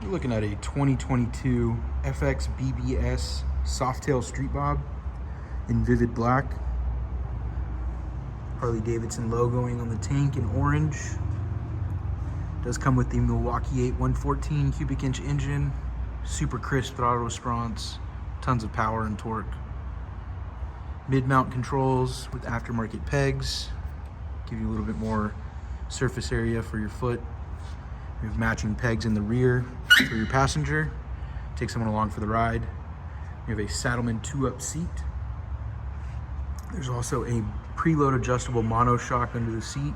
You're looking at a 2022 FXBBS Softail Street Bob in vivid black. Harley-Davidson logoing on the tank in orange. Does come with the Milwaukee 8 114 cubic inch engine, super crisp throttle response, tons of power and torque. Mid-mount controls with aftermarket pegs, give you a little bit more surface area for your foot. We have matching pegs in the rear for your passenger. Take someone along for the ride. We have a Saddlemen 2-up seat. There's also a preload adjustable monoshock under the seat. You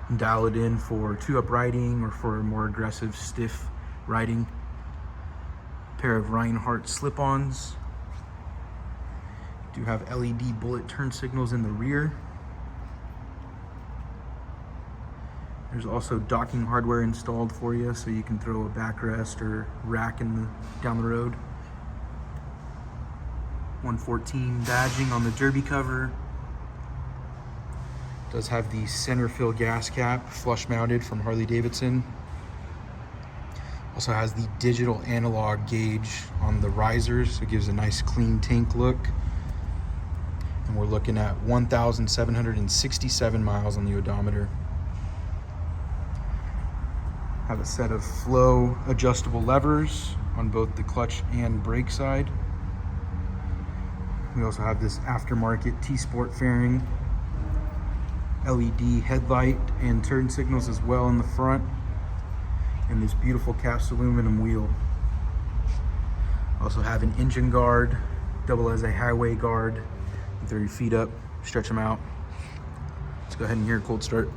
can dial it in for 2-up riding or for more aggressive, stiff riding. A pair of Rinehart slip-ons. Do have LED bullet turn signals in the rear. There's also docking hardware installed for you, so you can throw a backrest or rack down the road. 114 badging on the derby cover. Does have the center fill gas cap, flush mounted from Harley-Davidson. Also has the digital analog gauge on the risers, so it gives a nice clean tank look. And we're looking at 1,767 miles on the odometer. Have a set of flow adjustable levers on both the clutch and brake side. We also have this aftermarket T-Sport fairing, LED headlight and turn signals as well in the front, and this beautiful cast aluminum wheel. Also have an engine guard, double as a highway guard. Throw your feet up, stretch them out. Let's go ahead and hear a cold start.